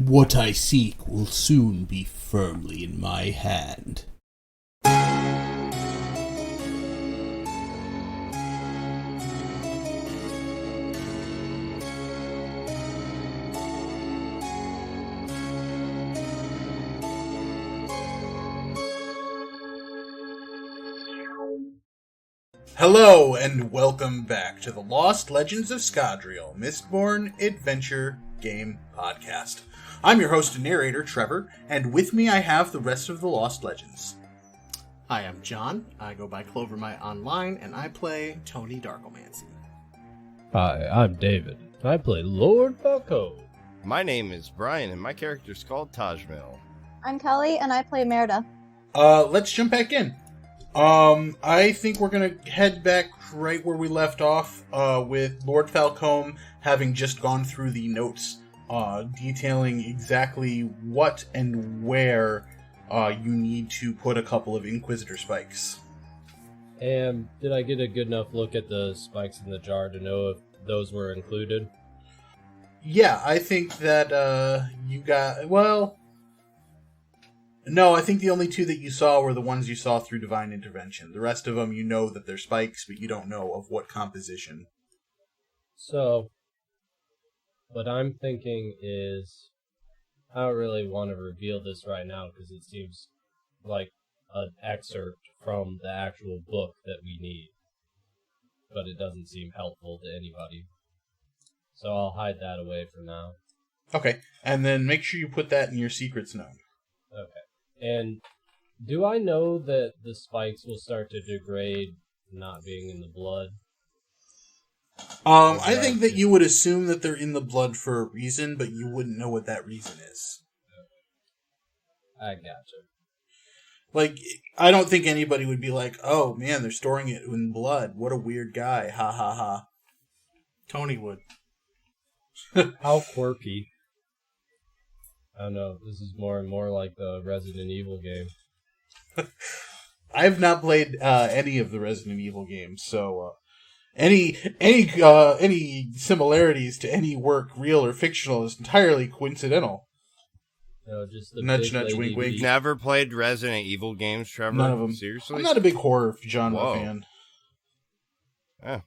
What I seek will soon be firmly in my hand. Hello, and welcome back to the Lost Legends of Scadrial, Mistborn Adventure Game Podcast. I'm your host and narrator, Trevor, and with me I have the rest of the Lost Legends. Hi, I'm John. I go by Clovermite Online, and I play Tony Darkomancy. Hi, I'm David. I play Lord Falcom. My name is Brian, and my character's called Tajmil. I'm Kelly, and I play Merda. Let's jump back in. I think we're gonna head back right where we left off, with Lord Falcom having just gone through the notes, detailing exactly what and where, you need to put a couple of Inquisitor spikes. And did I get a good enough look at the spikes in the jar to know if those were included? Yeah, I think that, you got, well... No, I think the only two that you saw were the ones you saw through Divine Intervention. The rest of them, you know that they're spikes, but you don't know of what composition. So, what I'm thinking is, I don't really want to reveal this right now because it seems like an excerpt from the actual book that we need. But it doesn't seem helpful to anybody. So I'll hide that away for now. Okay, and then make sure you put that in your secrets note. Okay. And do I know that the spikes will start to degrade not being in the blood? I think that you would assume that they're in the blood for a reason, but you wouldn't know what that reason is. I gotcha. Like, I don't think anybody would be like, oh man, they're storing it in blood. What a weird guy. Ha ha ha. Tony would. How quirky. I don't know, this is more and more like the Resident Evil game. I've not played any of the Resident Evil games, so any similarities to any work, real or fictional, is entirely coincidental. No, just the Nudge, big nudge, lady wink, wink. beat. Never played Resident Evil games, Trevor? None of them. Seriously? I'm not a big horror genre Whoa. fan. Yeah,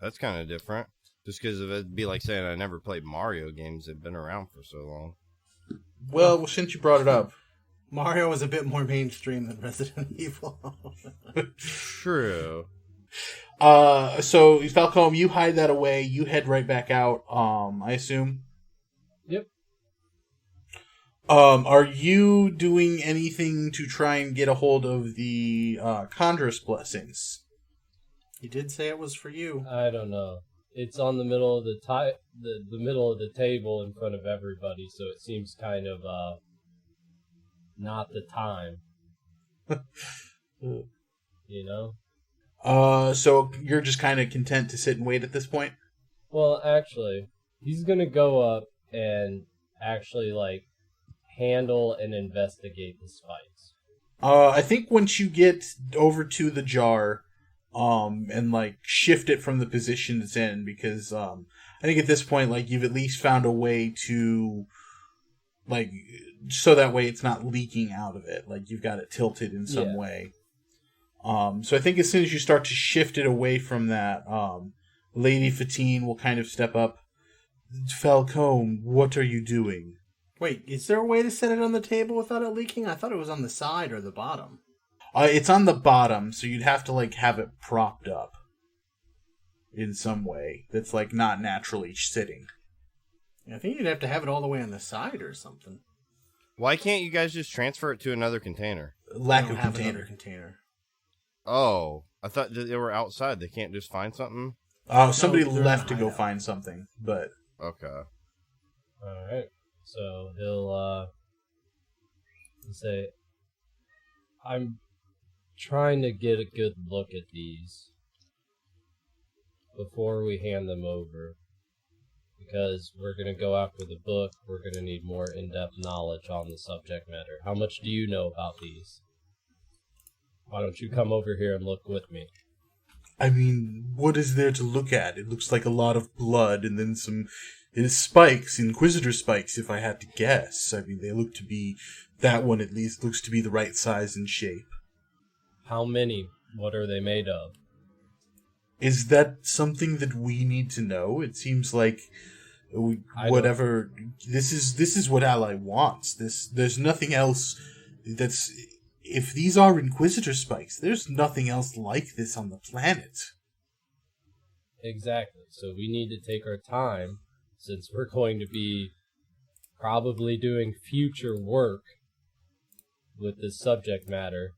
that's kind of different. Just because it'd be like saying I never played Mario games that have been around for so long. Well, since you brought it up. Mario was a bit more mainstream than Resident Evil. True. So, Falcom, you hide that away. You head right back out, I assume? Yep. Are you doing anything to try and get a hold of the Conjurous Blessings? You did say it was for you. I don't know. It's on the middle of the middle of the table in front of everybody, so it seems kind of not the time. You know? So you're just kind of content to sit and wait at this point? Well, actually, he's gonna go up and actually handle and investigate the spikes. I think once you get over to the jar, and shift it from the position it's in, because I think at this point you've at least found a way to so that way it's not leaking out of it, you've got it tilted in some way. So I think as soon as you start to shift it away from that, Lady Fatine will kind of step up. Falcom, what are you doing? Wait, is there a way to set it on the table without it leaking? I thought it was on the side or the bottom. It's on the bottom, so you'd have to have it propped up in some way that's not naturally sitting. I think you'd have to have it all the way on the side or something. Why can't you guys just transfer it to another container? Lack We of don't have container. another container. Oh, I thought that they were outside. They can't just find something? Somebody they're in left the to go hideout. find something, but Okay. Alright. So he'll say, I'm trying to get a good look at these before we hand them over, because we're going to go after the book. We're going to need more in-depth knowledge on the subject matter. How much do you know about these? Why don't you come over here and look with me? I mean, what is there to look at? It looks like a lot of blood and then some It is spikes, Inquisitor spikes, if I had to guess. I mean, they look to be, that one at least looks to be the right size and shape. How many? What are they made of? Is that something that we need to know? It seems like whatever, this is what Ally wants. There's nothing else that's, if these are Inquisitor spikes, there's nothing else like this on the planet. Exactly. So we need to take our time, since we're going to be probably doing future work with this subject matter,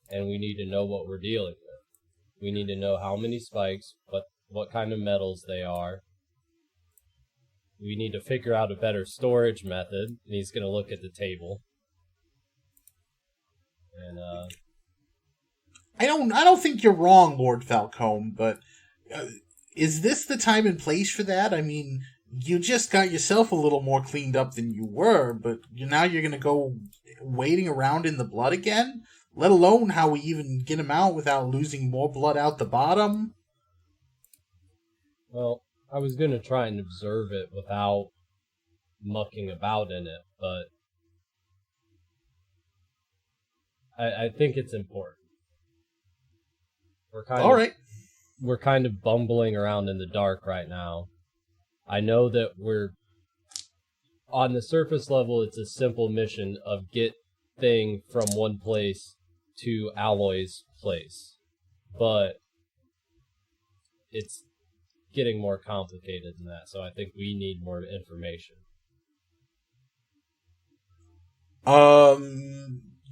and we need to know what we're dealing with. We need to know how many spikes, what kind of metals they are. We need to figure out a better storage method, and he's going to look at the table. And I don't think you're wrong, Lord Falcom, but is this the time and place for that? I mean, you just got yourself a little more cleaned up than you were, but now you're going to go wading around in the blood again? Let alone how we even get him out without losing more blood out the bottom? Well, I was going to try and observe it without mucking about in it, but I think it's important. We're kind of bumbling around in the dark right now. I know that we're on the surface level. It's a simple mission of get thing from one place to Alloy's place, but it's getting more complicated than that. So I think we need more information.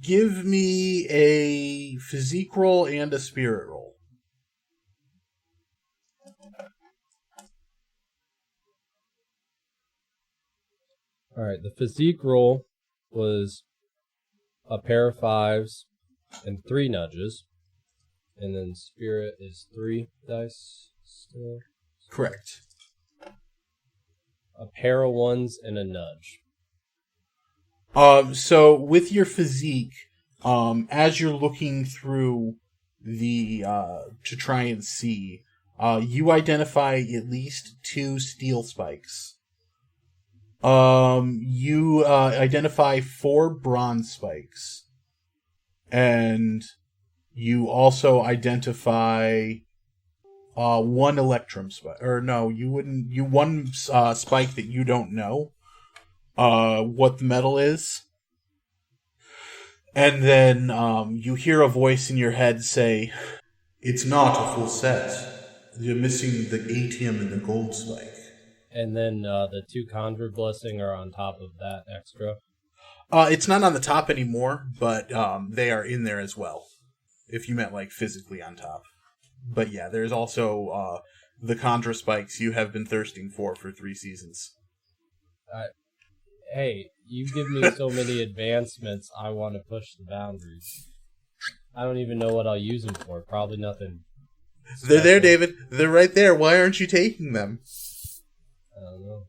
Give me a physique roll and a spirit roll. Alright, the physique roll was a pair of 5s and 3 nudges. And then spirit is 3 dice still. Correct. A pair of 1s and a nudge. So with your physique, as you're looking through the, to try and see, you identify at least 2 steel spikes. You, identify 4 bronze spikes. And you also identify, 1 electrum spike. Or no, you wouldn't, one, spike that you don't know. What the metal is. And then, you hear a voice in your head say, "It's not a full set. You're missing the atium and the gold spike." And then, the 2 conjure blessing are on top of that extra? It's not on the top anymore, but, they are in there as well. If you meant, like, physically on top. But yeah, there's also, the conjure spikes you have been thirsting for 3 seasons. Hey, you give me so many advancements, I want to push the boundaries. I don't even know what I'll use them for. Probably nothing special. They're there, David. They're right there. Why aren't you taking them? I don't know.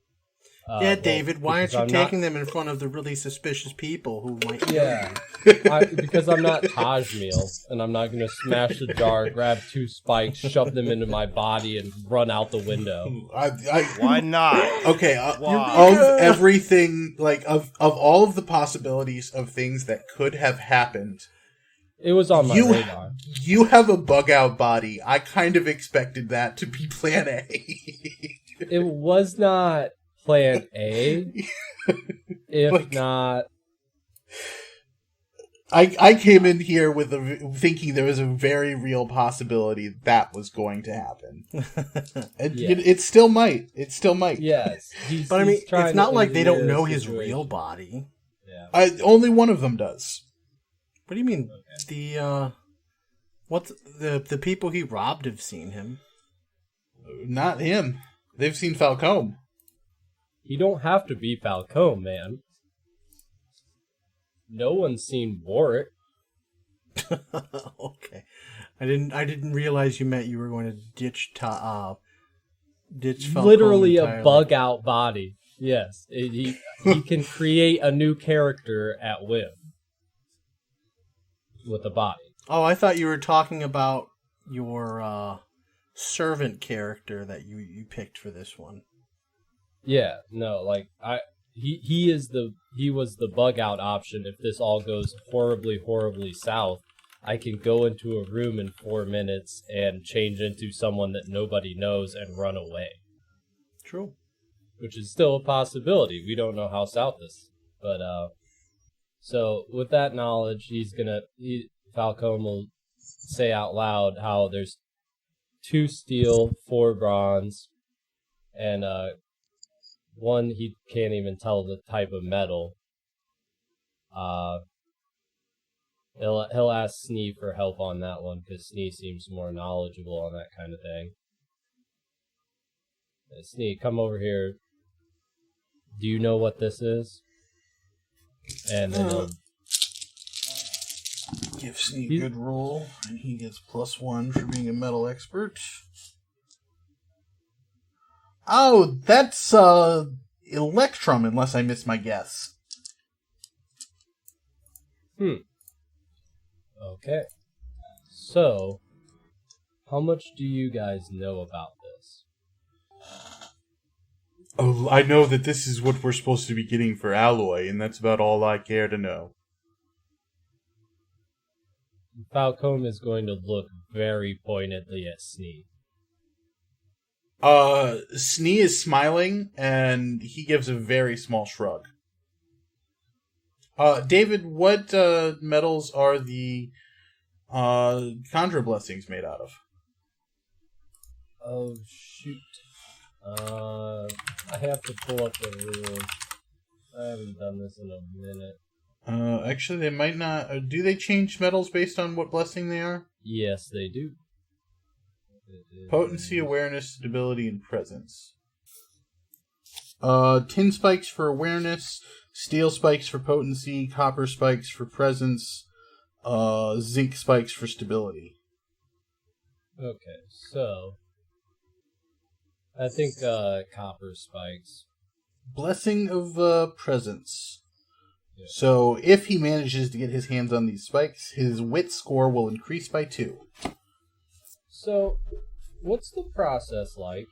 Yeah, David, why aren't you taking them in front of the really suspicious people who might... Yeah, because I'm not Tajmil, and I'm not going to smash the jar, grab 2 spikes, shove them into my body, and run out the window. Why not? Okay, of everything, like, of all of the possibilities of things that could have happened... It was on my radar. You have a bug-out body. I kind of expected that to be Plan A. It was not... Plan A, if like, not. I came in here with thinking there was a very real possibility that was going to happen, and it still might. It still might. Yes, but I mean, it's not like they don't know his real body. Yeah, only one of them does. What do you mean? Okay. The people he robbed have seen him. Not him. They've seen Falcom. You don't have to be Falcom, man. No one's seen Warwick. Okay, I didn't realize you meant you were going to ditch Falcom. Literally entirely. A bug out body. Yes, he can create a new character at whim with a body. Oh, I thought you were talking about your servant character that you picked for this one. Yeah, no, like he was the bug out option. If this all goes horribly south, I can go into a room in 4 minutes and change into someone that nobody knows and run away. True. Which is still a possibility. We don't know how south this, but so with that knowledge, Falcom will say out loud how there's 2 steel, 4 bronze, and one he can't even tell the type of metal. He'll ask Snee for help on that one because Snee seems more knowledgeable on that kind of thing. Snee, come over here. Do you know what this is? And then he'll give Snee a good roll, and he gets +1 for being a metal expert. Oh, that's Electrum, unless I miss my guess. Okay. So, how much do you guys know about this? Oh, I know that this is what we're supposed to be getting for Alloy, and that's about all I care to know. Falcom is going to look very pointedly at Snee. Snee is smiling, and he gives a very small shrug. David, what metals are the Conjure Blessings made out of? Oh, shoot. I have to pull up the rules. I haven't done this in a minute. Actually, they might not. Do they change metals based on what blessing they are? Yes, they do. Potency, awareness, stability, and presence. Tin spikes for awareness, steel spikes for potency, copper spikes for presence, zinc spikes for stability. Okay, so I think copper spikes. Blessing of presence. Yeah. So if he manages to get his hands on these spikes, his wit score will increase by 2. So, what's the process like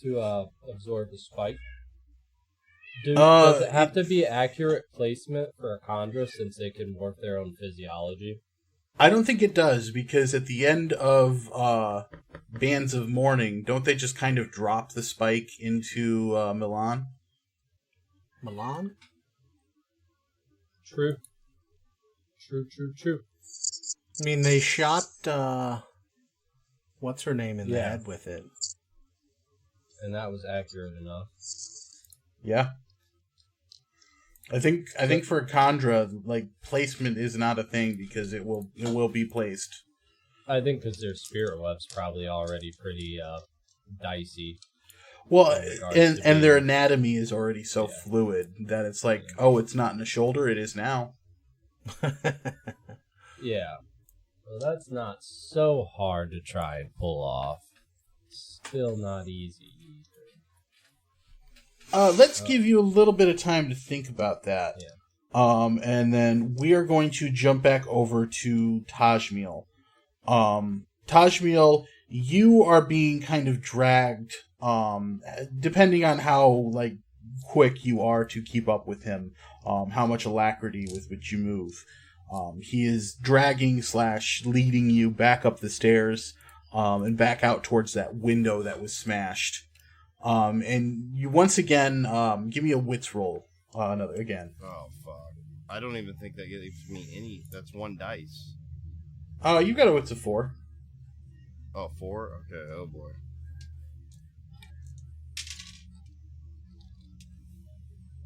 to absorb the spike? Does it have to be accurate placement for a Chondra since they can morph their own physiology? I don't think it does, because at the end of Bands of Mourning, don't they just kind of drop the spike into Milan? Milan? True. I mean, they shot, what's her name in the Yeah. head with it. And that was accurate enough. Yeah. I think for Chondra, like, placement is not a thing because it will be placed. I think because their spirit web's probably already pretty dicey. Well, in regards and to and their being- anatomy is already so fluid that it's like, Yeah. oh, it's not in the shoulder, it is now. Yeah. Well, that's not so hard to try and pull off. Still not easy either. Let's give you a little bit of time to think about that. Yeah. And then we are going to jump back over to Tajmil. Tajmil, you are being kind of dragged, depending on how, like, quick you are to keep up with him, how much alacrity with which you move. He is dragging / leading you back up the stairs, and back out towards that window that was smashed. And you once again, give me a wits roll. Again. Oh, fuck. I don't even think that gives me any. That's 1 dice. You got a wits of 4. Oh, 4? Okay, oh boy.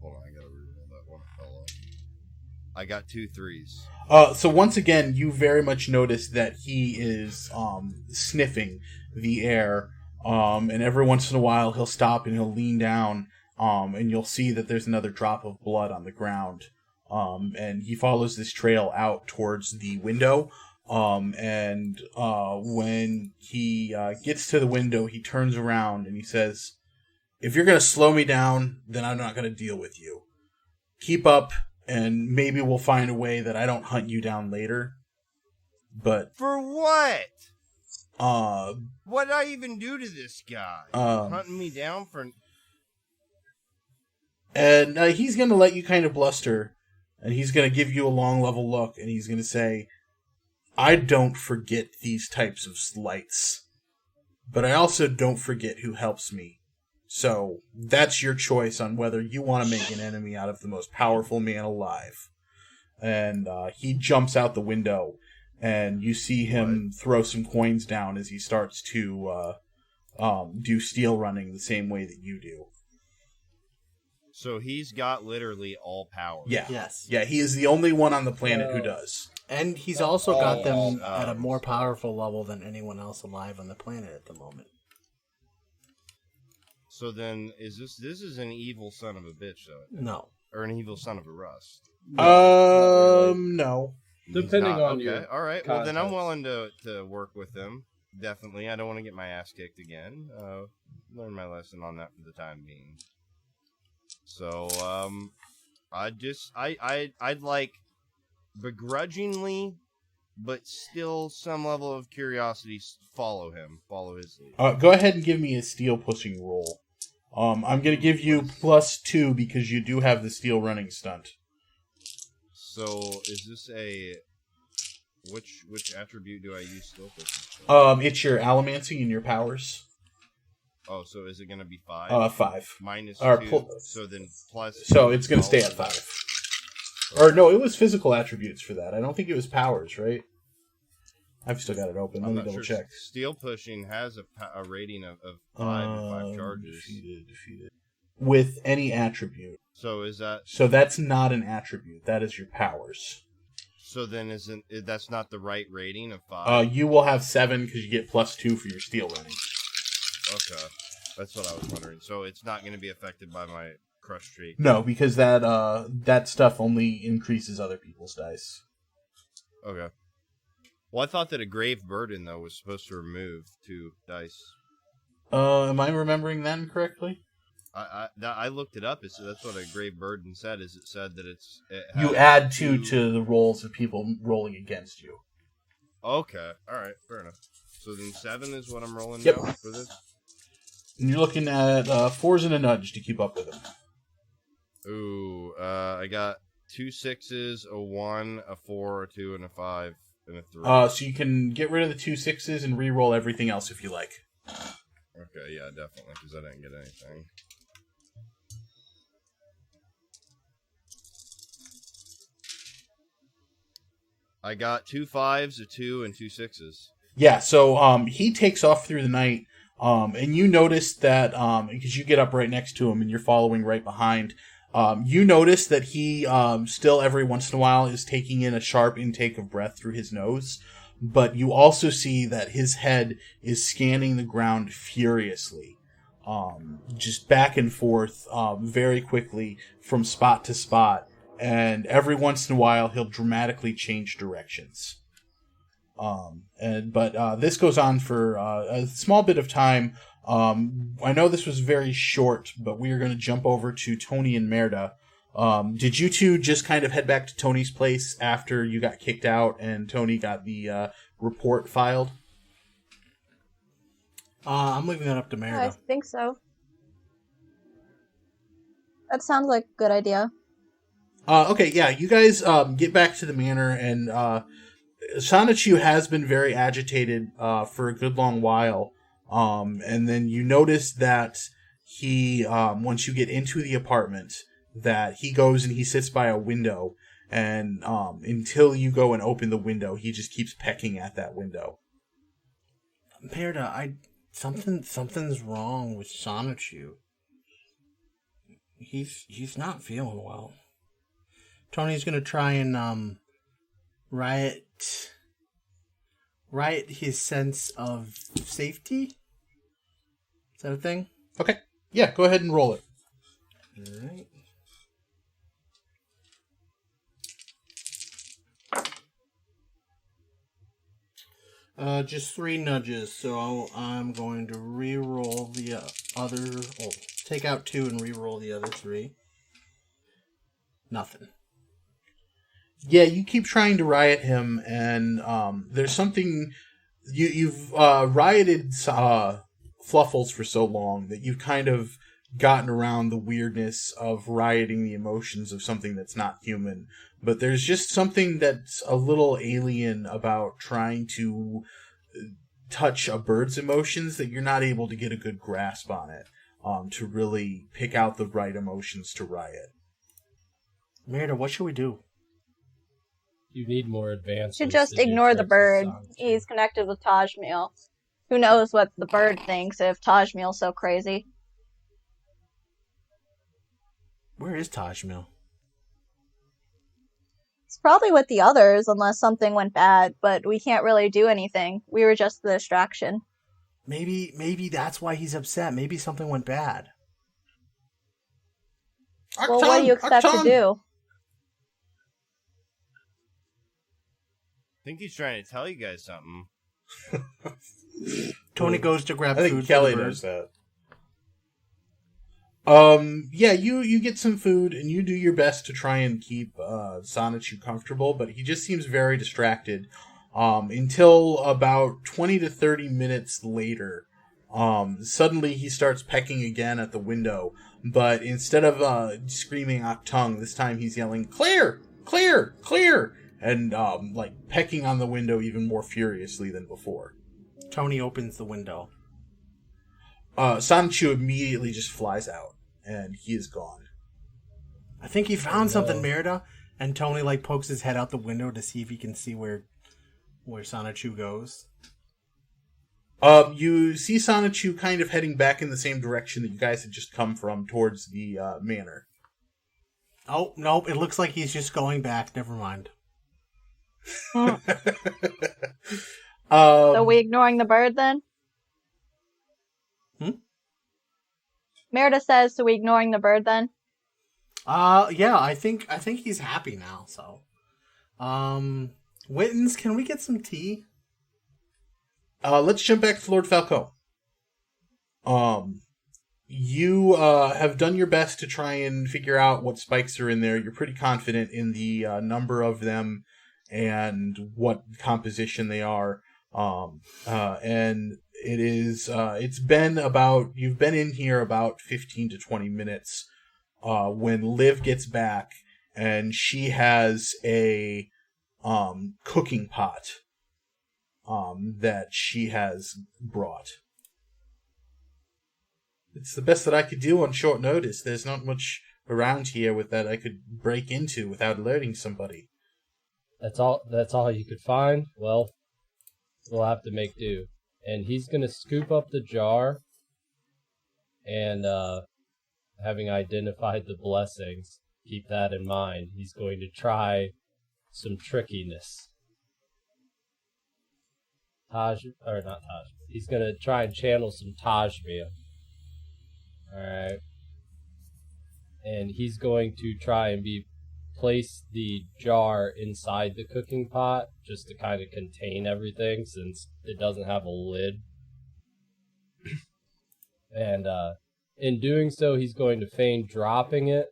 Hold on, I gotta reroll that one. Hello. I got 2 3s. So once again, you very much notice that he is sniffing the air, and every once in a while he'll stop and he'll lean down, and you'll see that there's another drop of blood on the ground. And he follows this trail out towards the window, and when he gets to the window, he turns around and he says, "If you're going to slow me down, then I'm not going to deal with you. Keep up, and maybe we'll find a way that I don't hunt you down later." But For what? uh What did I even do to this guy? Um, Hunting me down for... And he's going to let you kind of bluster, and he's going to give you a long, level look, and he's going to say, I don't forget these types of slights, but I also don't forget who helps me. So that's your choice on whether you want to make an enemy out of the most powerful man alive. And he jumps out the window, and you see him throw some coins down as he starts to do steel running the same way that you do. So he's got literally all power. Yeah. Yes. Yeah, he is the only one on the planet who does. And he's also got them at a more powerful level than anyone else alive on the planet at the moment. So then, is this is an evil son of a bitch, though? No. Or an evil son of a rust? No. Depending on okay. your All right. Well, then I'm context. willing to work with him. Definitely. I don't want to get my ass kicked again. Learn my lesson on that for the time being. So, I'd like begrudgingly, but still some level of curiosity, follow his lead. Go ahead and give me a steel pushing roll. I'm going to give you +2 because you do have the steel running stunt. So, is this a... Which attribute do I use still pushing? It's your allomancy and your powers. Oh, so is it going to be 5? 5. Minus Or 2, so then plus... So it's going to stay at 5. Or no, it was physical attributes for that. I don't think it was powers, right? I've still got it open. Let I'm me not double sure. check. Steel pushing has a rating of 5 and 5 charges. Defeated. With any attribute. So is that... So that's not an attribute. That is your powers. So then that's not the right rating of 5? You will have 7 because you get +2 for your steel running. Okay. That's what I was wondering. So it's not going to be affected by my crush streak? No, because that stuff only increases other people's dice. Okay. Well, I thought that a grave burden, though, was supposed to remove 2 dice. Am I remembering that incorrectly? I looked it up. That's what a grave burden said. It said that You add 2 to the rolls of people rolling against you. Okay. All right. Fair enough. So then 7 is what I'm rolling Yep. now for this? And you're looking at 4s and a nudge to keep up with them. Ooh, I got 2 6s, a 1, a 4, a 2, and a 5, and a 3. So you can get rid of the 2 6s and re-roll everything else if you like. Okay, yeah, definitely, because I didn't get anything. I got 2 5s, a 2, and 2 6s. Yeah, so he takes off through the night, and you notice that, because you get up right next to him and you're following right behind, you notice that he still every once in a while is taking in a sharp intake of breath through his nose, but you also see that his head is scanning the ground furiously, just back and forth very quickly from spot to spot, and every once in a while he'll dramatically change directions. But this goes on for a small bit of time. I know this was very short, but we are going to jump over to Tony and Merda. Did you two just kind of head back to Tony's place after you got kicked out and Tony got the report filed? I'm leaving that up to I Merda. think so. That sounds like a good idea. Okay, yeah, you guys get back to the manor, and Sonichu has been very agitated for a good long while. And then you notice that he, once you get into the apartment, that he goes and he sits by a window, and until you go and open the window, he just keeps pecking at that window. Merda, something's wrong with Sonichu. He's not feeling well. Tony's gonna try and riot his sense of safety. Is that a thing? Okay, yeah, go ahead and roll it. Alright. Just 3 nudges, so I'm going to re-roll the other... Oh, take out 2 and re-roll the other 3. Nothing. Yeah, you keep trying to riot him, and there's something... You've rioted Fluffles for so long that you've kind of gotten around the weirdness of rioting the emotions of something that's not human. But there's just something that's a little alien about trying to touch a bird's emotions that you're not able to get a good grasp on it, to really pick out the right emotions to riot. Merda, what should we do? You need more advanced. Should just ignore the bird. He's connected with Tajmil. Who knows what the bird thinks if Tajmil's so crazy. Where is Tajmil? It's probably with the others, unless something went bad, but we can't really do anything. We were just the distraction. Maybe that's why he's upset. Maybe something went bad. Well, what do you expect to do? I think he's trying to tell you guys something. Tony goes to grab I food. think Kelly knows that. Yeah, you get some food, and you do your best to try and keep Sonichu comfortable, but he just seems very distracted. Until about 20 to 30 minutes later, suddenly he starts pecking again at the window, but instead of screaming Octung, this time he's yelling, "Clear! Clear! Clear!" and pecking on the window even more furiously than before. Tony opens the window. Sonichu immediately just flies out, and he is gone. I think he found something, Merda. And Tony pokes his head out the window to see if he can see where Sonichu goes. You see Sonichu kind of heading back in the same direction that you guys had just come from, towards the manor. Oh, nope, it looks like he's just going back. Never mind. So we ignoring the bird then? Merda says, so we ignoring the bird then? Yeah, I think he's happy now, so. Wittens, can we get some tea? Let's jump back to Lord Falco. You have done your best to try and figure out what spikes are in there. You're pretty confident in the number of them and what composition they are. And it is, you've been in here about 15 to 20 minutes, when Liv gets back, and she has a, cooking pot, that she has brought. It's the best that I could do on short notice. There's not much around here with that I could break into without alerting somebody. That's all you could find? Well, we'll have to make do. And he's going to scoop up the jar, and having identified the blessings, keep that in mind. He's going to try some trickiness. He's going to try and channel some Tajmil. Alright. And he's going to try and place the jar inside the cooking pot just to kind of contain everything since it doesn't have a lid. And in doing so, he's going to feign dropping it,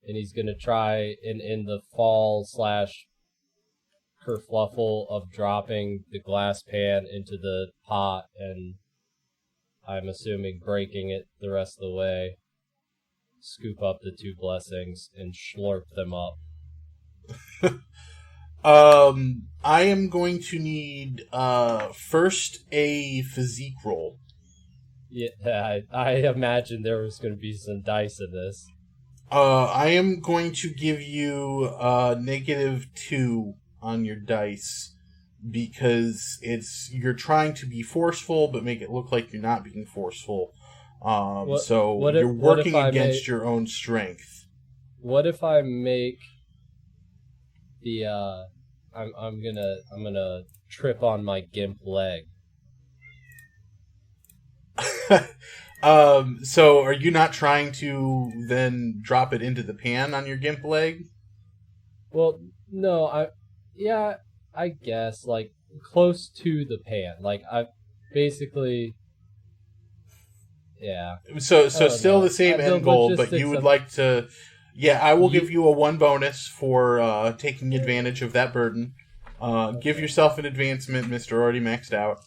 and he's going to try in the fall / kerfluffle of dropping the glass pan into the pot, and I'm assuming breaking it the rest of the way, scoop up the two blessings and slurp them up. I am going to need first a physique roll. Yeah, I imagine there was going to be some dice in this. I am going to give you -2 on your dice because you're trying to be forceful but make it look like you're not being forceful. You're working against your own strength. What if I make the I'm gonna trip on my gimp leg? So are you not trying to then drop it into the pan on your gimp leg? Well, no, I guess close to the pan. I basically, yeah. So still the same end goal, but you would like to. Yeah, I will give you a 1 bonus for taking advantage of that burden. Give yourself an advancement, Mr. Already maxed out.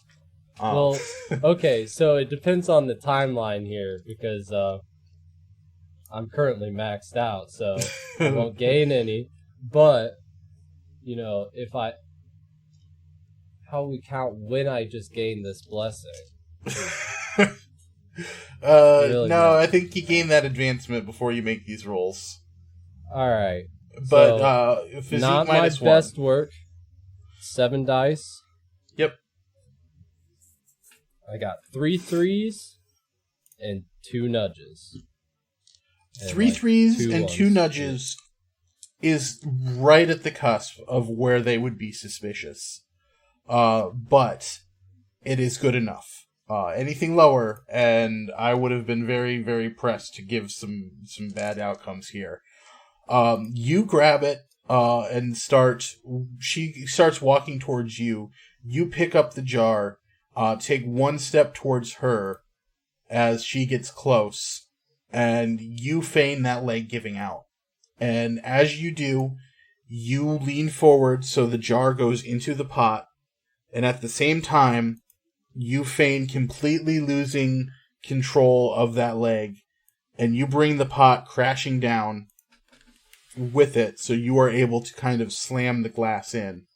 Well, okay, so it depends on the timeline here, because I'm currently maxed out, so I won't gain any. But, you know, how we count when I just gain this blessing? Really no, not. I think you gain that advancement before you make these rolls. Alright. But So, physique not my minus best 1. work. 7 dice. Yep. I got 3 threes and 2 nudges. And 3 like threes 2 and ones. 2 nudges is right at the cusp of where they would be suspicious. But it is good enough. Anything lower, and I would have been very, very pressed to give some bad outcomes here. You grab it, and she starts walking towards you. You pick up the jar, take 1 step towards her as she gets close, and you feign that leg giving out. And as you do, you lean forward so the jar goes into the pot, and at the same time, you feign completely losing control of that leg, and you bring the pot crashing down with it, so you are able to kind of slam the glass in.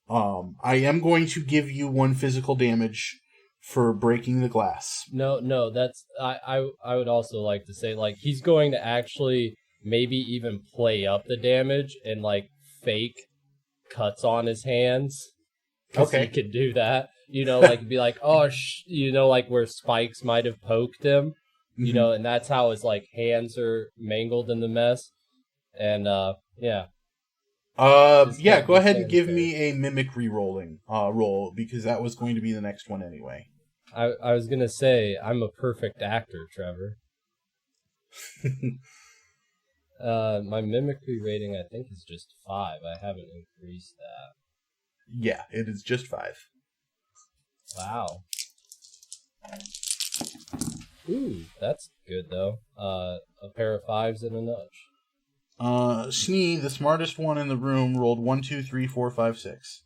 I am going to give you 1 physical damage for breaking the glass. No, that's I would also like to say, like, he's going to actually maybe even play up the damage and like fake cuts on his hands. Okay. He could do that. You know, like, be like, oh, you know, like where spikes might have poked him, you know, and that's how his, like, hands are mangled in the mess. And, yeah. Yeah, go ahead and stand give there. me a mimic re-rolling roll, because that was going to be the next one anyway. I was gonna say, I'm a perfect actor, Trevor. My mimicry rating, I think, is just 5. I haven't increased that. Yeah, it is just 5. Wow. Ooh, that's good, though. A pair of 5s and a nudge. Snee, the smartest one in the room, rolled 1, 2, 3, 4, 5, 6.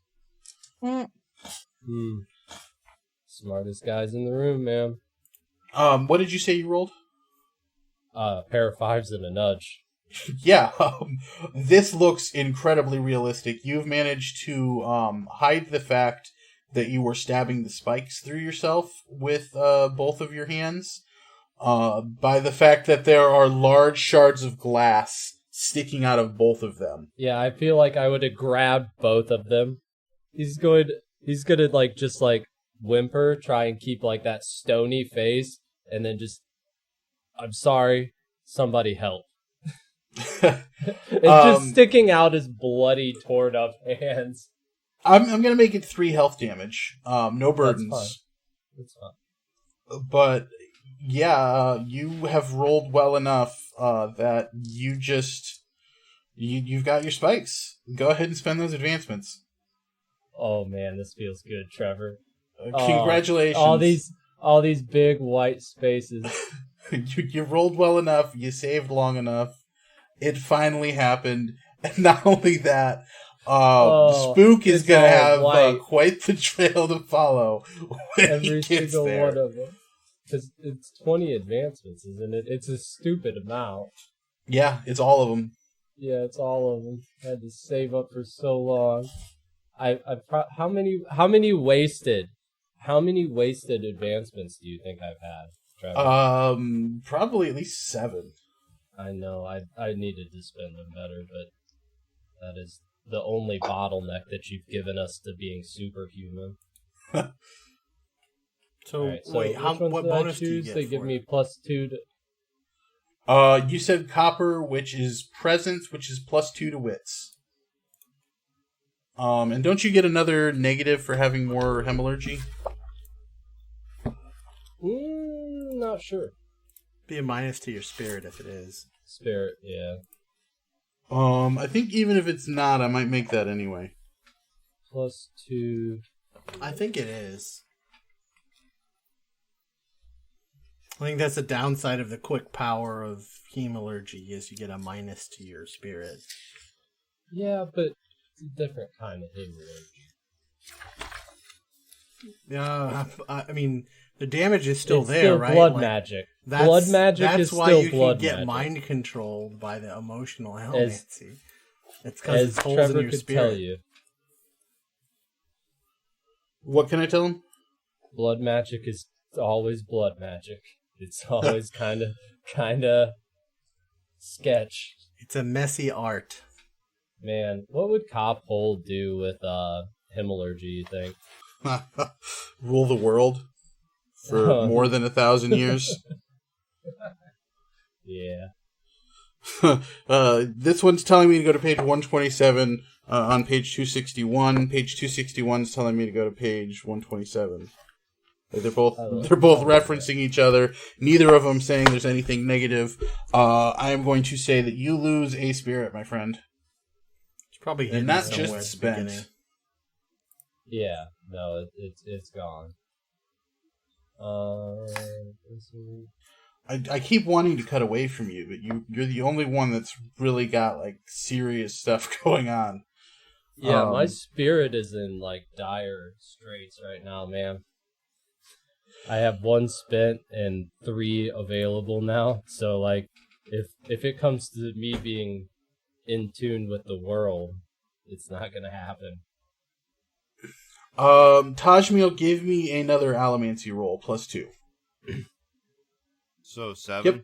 Smartest guys in the room, man. What did you say you rolled? A pair of 5s and a nudge. Yeah, this looks incredibly realistic. You've managed to hide the fact that you were stabbing the spikes through yourself with both of your hands by the fact that there are large shards of glass sticking out of both of them. Yeah, I feel like I would have grabbed both of them. He's gonna like just like whimper, try and keep like that stony face, and then just, I'm sorry, somebody help. It's just sticking out his bloody, torn up hands. I'm gonna make it 3 health damage. No burdens. That's fine. But yeah, you have rolled well enough that you've got your spikes. Go ahead and spend those advancements. Oh man, this feels good, Trevor. Congratulations! All these big white spaces. You rolled well enough. You saved long enough. It finally happened. And not only that, Spook is going to have quite the trail to follow when Every he gets single there. one of them. Because it's 20 advancements, isn't it? It's a stupid amount. Yeah, it's all of them. Yeah, it's all of them. I had to save up for so long. How many wasted advancements do you think I've had, Trevor? Probably at least 7. I know, I needed to spend them better, but that is the only bottleneck that you've given us to being superhuman. So, Right, wait, what bonus do you get They for give it? me +2 to... You said copper, which is presence, which is +2 to wits. And don't you get another negative for having more hemorrhagy? Not sure. Be a minus to your spirit if it is. Spirit, yeah. I think even if it's not, I might make that anyway. +2. I think it is. I think that's the downside of the quick power of hemalurgy, is you get a minus to your spirit. Yeah, but it's a different kind of hemalurgy. Yeah, I mean, The damage is still it's there, still right? blood Like, magic. That's, Blood magic that's is why still you blood can get magic. mind controlled by the emotional helmancy. It's because As it's holes Trevor in your could spirit. tell you, What can I tell him? blood magic is always blood magic. It's always kind of sketch. It's a messy art. Man, what would Cophold do with Hemorrhagy, you think? Rule the world for more than 1,000 years. Yeah. This one's telling me to go to page 127 on page 261. Page 261 is telling me to go to page 127. They're both referencing each other. Neither of them saying there's anything negative. I am going to say that you lose a spirit, my friend. It's probably And not somewhere just at the spent. beginning. Yeah, no, it's gone. Let's see. I keep wanting to cut away from you, but you're the only one that's really got like serious stuff going on. Yeah, my spirit is in like dire straits right now, man. I have 1 spent and 3 available now, so like if it comes to me being in tune with the world, it's not gonna happen. Tajmil, give me another Alamancy roll, +2. So 7. Yep.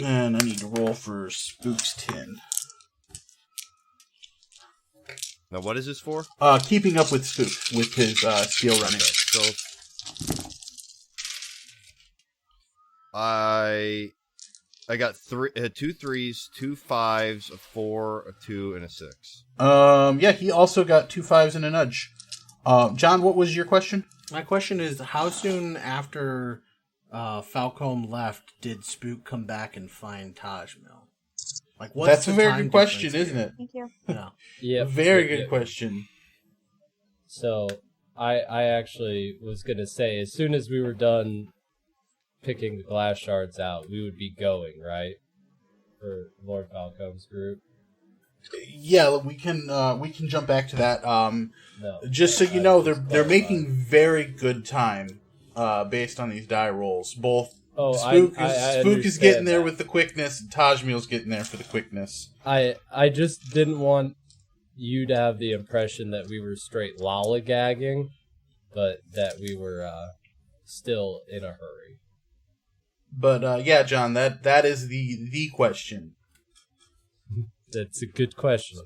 And I need to roll for Spook's 10. Now what is this for? Keeping up with Spook with his steel running. Okay, so I got 2 3s, 2 5s, a 4, a 2, and a 6. Yeah, he also got 2 5s and a nudge. John, what was your question? My question is, how soon after Falcom left did Spook come back and find Tajmil? Like, what's That's the a very time good question, difference isn't it? Thank you. here? Yeah, Very good question. So I actually was gonna say, as soon as we were done picking the glass shards out, we would be going, right? For Lord Falcom's group. Yeah, we can jump back to that. No. Just so you know, they're clarify. making very good time based on these die rolls. Both Oh, Spook I is getting understand there that. with the quickness, and Tajmil's getting there for the quickness. I just didn't want you to have the impression that we were straight lollygagging, but that we were still in a hurry. But yeah, John, that is the question. That's a good question.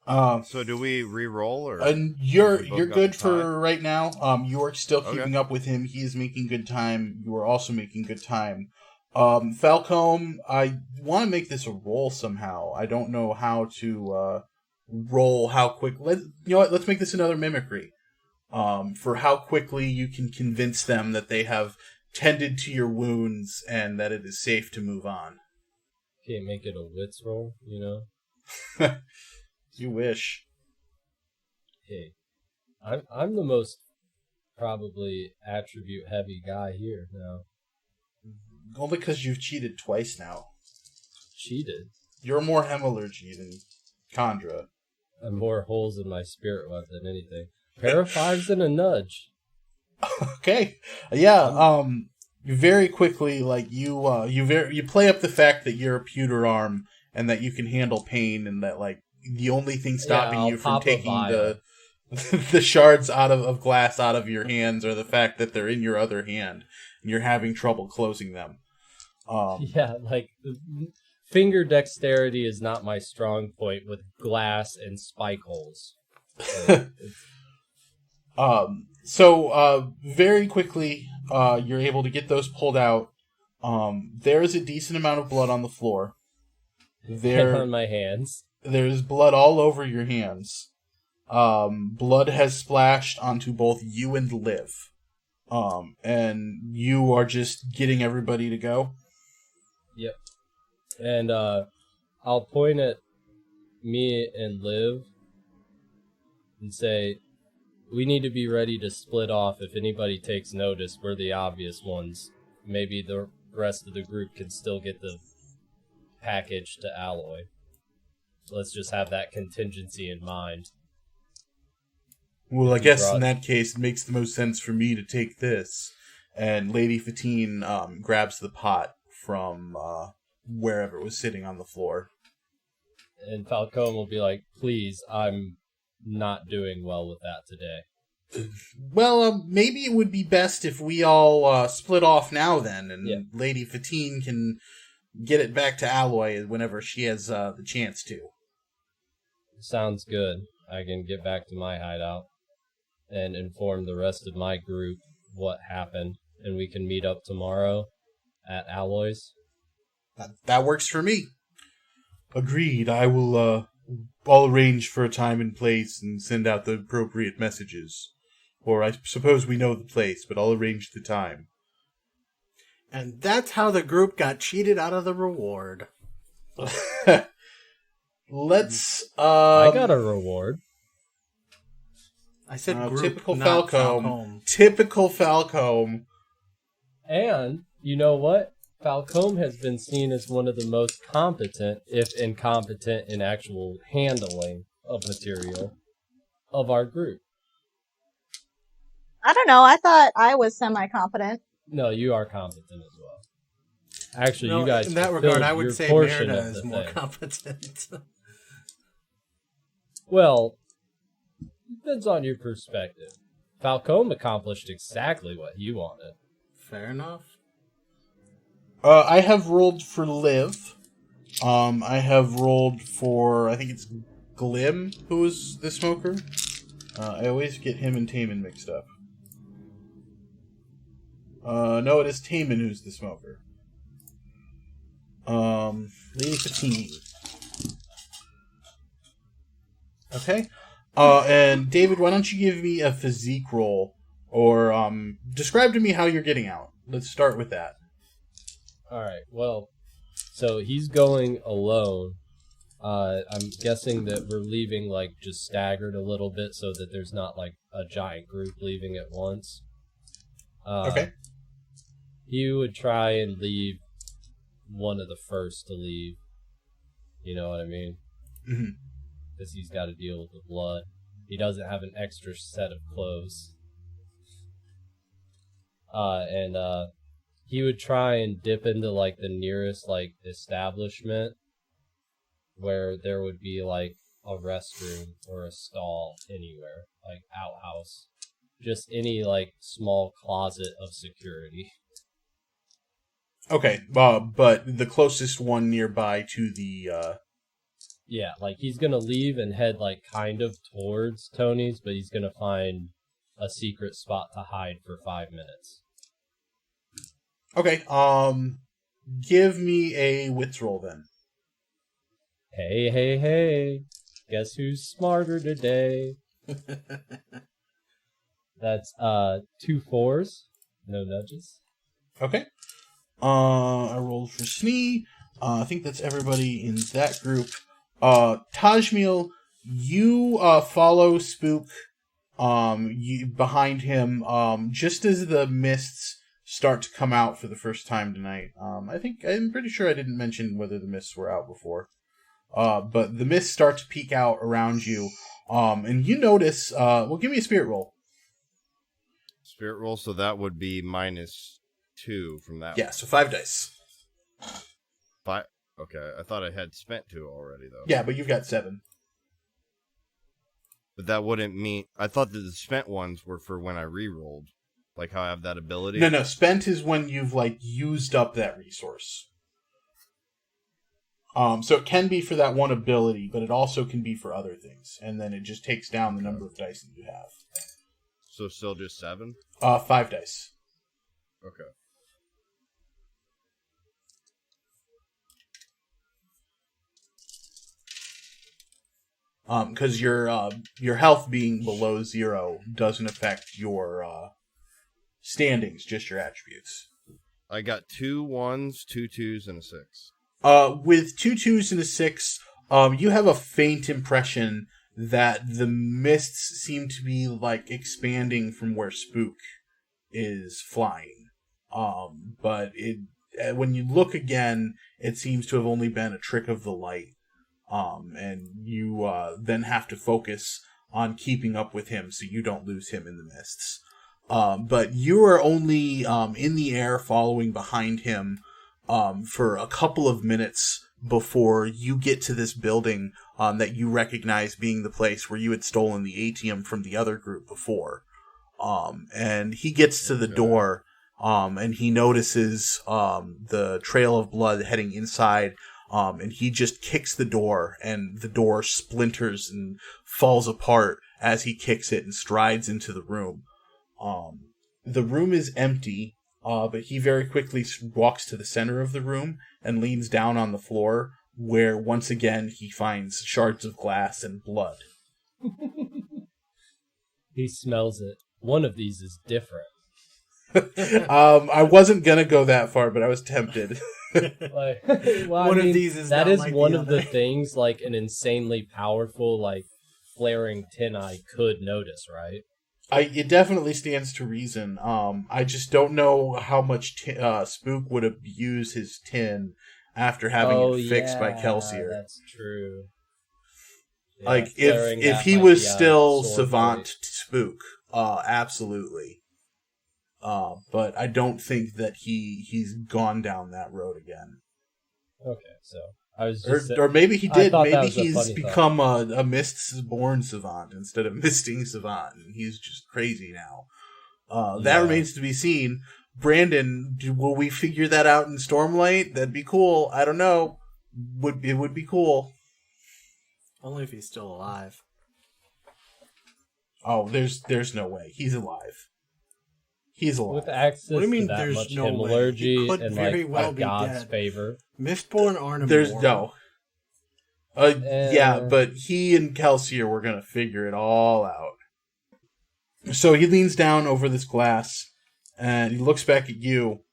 So do we re-roll or? And We you're both got good the for time? right now. York still Okay. keeping up with him. He is making good time. You are also making good time. Falcom, I want to make this a roll somehow. I don't know how to roll how quick. You know what? Let's make this another mimicry. For how quickly you can convince them that they have tended to your wounds and that it is safe to move on. Can't make it a wits roll, you know? You wish. Hey, I'm the most probably attribute heavy guy here now. Only because you've cheated twice now. Cheated. You're more hemorrhagy than Chandra. And more holes in my spirit web than anything. Pair of 5s and a nudge. Okay. Yeah, very quickly, like, you play up the fact that you're a pewter arm and that you can handle pain and that, like, the only thing stopping I'll you from pop a taking vial. the shards of glass out of your hands are the fact that they're in your other hand and you're having trouble closing them. Yeah, like, finger dexterity is not my strong point with glass and spike holes. So, very quickly, you're able to get those pulled out. There is a decent amount of blood on the floor. And on my hands. There's blood all over your hands. Blood has splashed onto both you and Liv. And you are just getting everybody to go. Yep. And I'll point at me and Liv and say, we need to be ready to split off if anybody takes notice. We're the obvious ones. Maybe the rest of the group can still get the package to Alloy. Let's just have that contingency in mind. Well, I He guess brought- in that case, it makes the most sense for me to take this. And Lady Fatine grabs the pot from wherever it was sitting on the floor. And Falcom will be like, please, I'm not doing well with that today. Well, maybe it would be best if we all split off now then, and Yeah. Lady Fatine can get it back to Alloy whenever she has the chance to. Sounds good. I can get back to my hideout and inform the rest of my group what happened, and we can meet up tomorrow at Alloy's. That works for me. Agreed. I will I'll arrange for a time and place and send out the appropriate messages. Or I suppose we know the place, but I'll arrange the time. And that's how the group got cheated out of the reward. Let's I got a reward. I said group, typical not Falcom. Typical Falcom. And, you know what? Falcom has been seen as one of the most competent, if incompetent in actual handling of material, of our group. I don't know. I thought I was semi-competent. No, you are competent as well. Actually, No, you guys in that fulfilled regard, I your would say portion Merda of is the more thing. competent. Well, depends on your perspective. Falcom accomplished exactly what he wanted. Fair enough. I have rolled for Liv. I have rolled for, I think it's Glim, who is the smoker. I always get him and Taman mixed up. No, it is Taman who's the smoker. Lady Fatine. Okay. And David, why don't you give me a physique roll, or describe to me how you're getting out. Let's start with that. Alright, well, so he's going alone. I'm guessing that we're leaving, like, just staggered a little bit so that there's not, like, a giant group leaving at once. Okay. He would try and leave one of the first to leave. You know what I mean? Mm-hmm. Because he's got to deal with the blood. He doesn't have an extra set of clothes. He would try and dip into, like, the nearest, like, establishment where there would be, like, a restroom or a stall anywhere, like, outhouse. Just any, like, small closet of security. Okay, but the closest one nearby to the, Yeah, like, he's gonna leave and head, like, kind of towards Tony's, but he's gonna find a secret spot to hide for 5 minutes. Okay, give me a wits roll then. Hey, hey, hey. Guess who's smarter today? That's 2 4s. No nudges. Okay. I rolled for Snee. I think that's everybody in that group. Tajmil, you follow Spook behind him just as the mists start to come out for the first time tonight. I'm pretty sure I didn't mention whether the mists were out before. But the mists start to peek out around you. And you notice, well, give me a spirit roll. Spirit roll, so that would be -2 from that. Yeah, so 5 dice. 5. Okay, I thought I had spent 2 already, though. Yeah, but you've got 7. But that wouldn't mean... I thought that the spent ones were for when I re-rolled. Like how I have that ability. No, spent is when you've, like, used up that resource. So it can be for that one ability, but it also can be for other things. And then it just takes down the number of dice that you have. So still just 7? 5 dice. Okay. Because your health being below 0 doesn't affect your standings, just your attributes. I got 2 1s, 2 2s, and a 6. With 2 2s and a 6, you have a faint impression that the mists seem to be, like, expanding from where Spook is flying. But when you look again, it seems to have only been a trick of the light. And you then have to focus on keeping up with him so you don't lose him in the mists. But you are only in the air following behind him for a couple of minutes before you get to this building that you recognize being the place where you had stolen the ATM from the other group before. And he gets to the door, and he notices the trail of blood heading inside, and he just kicks the door, and the door splinters and falls apart as he kicks it and strides into the room. The room is empty, but he very quickly walks to the center of the room and leans down on the floor, where once again he finds shards of glass and blood. He smells it. One of these is different. I wasn't gonna go that far, but I was tempted. Well, One of these is that not is like one the of the other. things like an insanely powerful, like flaring tin eye could notice, right? It definitely stands to reason. I just don't know how much Spook would abuse his tin after having it fixed by Kelsier. That's true. Yeah, Like flaring if that he might was be a still sore Savant point. Spook, absolutely. But I don't think that he's gone down that road again. Okay, so I was just Or maybe he I did. thought that Maybe was a he's funny become a Mists-born Savant instead of Misting Savant, and he's just crazy now. That Yeah. remains to be seen. Brandon, will we figure that out in Stormlight? That'd be cool. I don't know. It would be cool. Only if he's still alive. Oh, there's no way. He's alive. He's alive. with access What do you mean to that there's much no way? hemorrhage He could and very like well a be god's dead. favor. Mistborn aren't There's immortal. no. Yeah, but he and Kelsier were gonna figure it all out. So he leans down over this glass, and he looks back at you,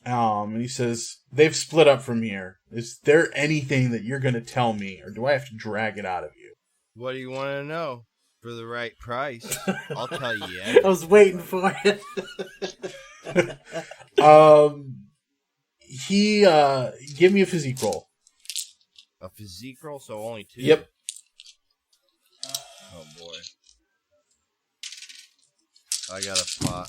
and he says, "They've split up from here. Is there anything that you're gonna tell me, or do I have to drag it out of you?" What do you want to know? For the right price, I'll tell you I everything. was waiting for it. Give me a physique roll. A physique roll, so only 2? Yep. Oh, boy. I got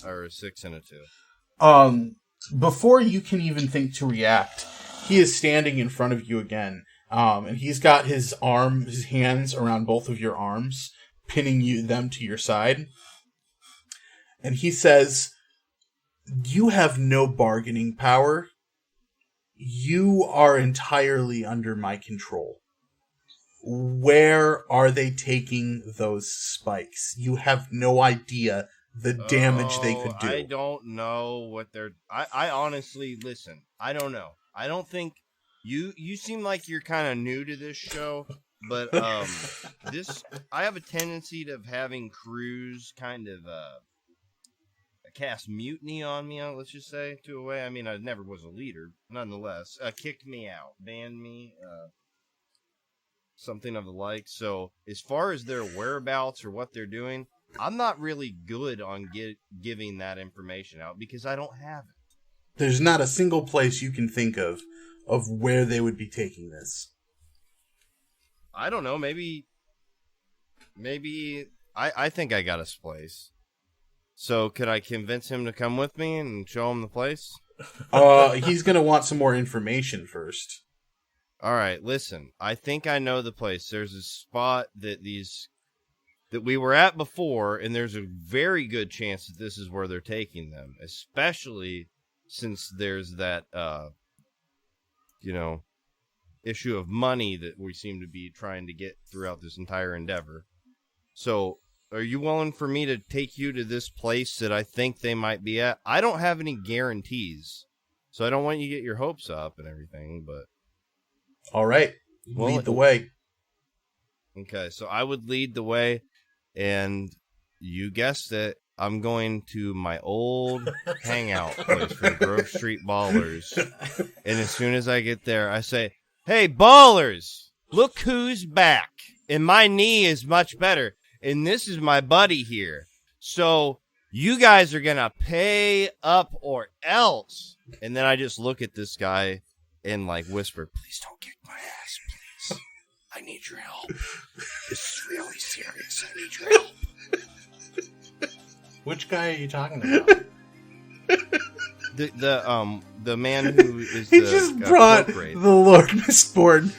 a 6 and a 2. Before you can even think to react, he is standing in front of you again, and he's got his hands around both of your arms, pinning them to your side. And he says, "You have no bargaining power. You are entirely under my control. Where are they taking those spikes? You have no idea the damage they could do." I don't know what they're... I honestly, listen, I don't know. I don't think... You seem like you're kind of new to this show, but I have a tendency of having crews kind of cast mutiny on me, let's just say, to a way. I mean, I never was a leader, nonetheless. Kicked me out, banned me, something of the like. So, as far as their whereabouts or what they're doing, I'm not really good on giving that information out because I don't have it. There's not a single place you can think of where they would be taking this. I don't know. Maybe I think I got his place. So could I convince him to come with me and show him the place? He's gonna want some more information first. All right, listen. I think I know the place. There's a spot that we were at before, and there's a very good chance that this is where they're taking them, especially since there's that issue of money that we seem to be trying to get throughout this entire endeavor. So, are you willing for me to take you to this place that I think they might be at? I don't have any guarantees, so I don't want you to get your hopes up and everything, but... All right, lead the way. Okay, so I would lead the way, and you guessed it, I'm going to my old hangout place for the Grove Street Ballers. And as soon as I get there, I say, "Hey, Ballers, look who's back. And my knee is much better. And this is my buddy here. So you guys are going to pay up or else." And then I just look at this guy and like whisper, "Please don't kick my ass, please. I need your help. This is really very serious. I need your help. Which guy are you talking about? The man who is He the just brought cloak wraith. the Lord Mistborn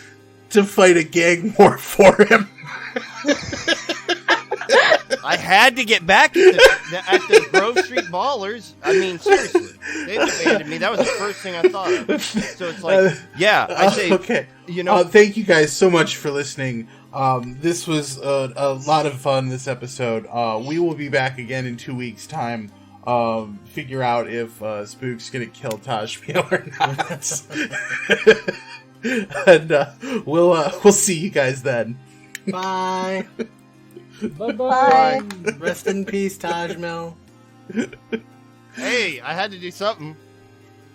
to fight a gang war for him. I had to get back at the Grove Street Ballers. I mean, seriously, they abandoned me. That was the first thing I thought of. So it's like, I say, okay. you know, Thank you guys so much for listening. This was a lot of fun. This episode. We will be back again in 2 weeks' time. Figure out if Spook's gonna kill Tajmil or not. And we'll see you guys then. Bye. Bye. Rest in peace, Tajmil. hey, I had to do something.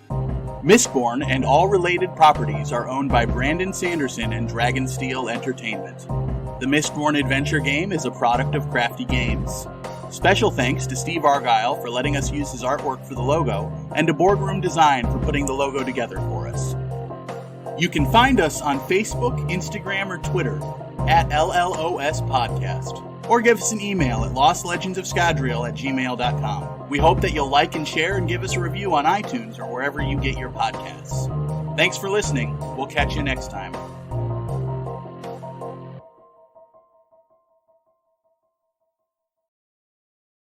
Mistborn and all related properties are owned by Brandon Sanderson and Dragonsteel Entertainment. The Mistborn adventure game is a product of Crafty Games. Special thanks to Steve Argyle for letting us use his artwork for the logo, and to Boardroom Design for putting the logo together for us. You can find us on Facebook, Instagram, or Twitter at LLOS Podcast, or give us an email at lostlegendsofscadrial@gmail.com. We hope that you'll like and share and give us a review on iTunes or wherever you get your podcasts. Thanks for listening. We'll catch you next time.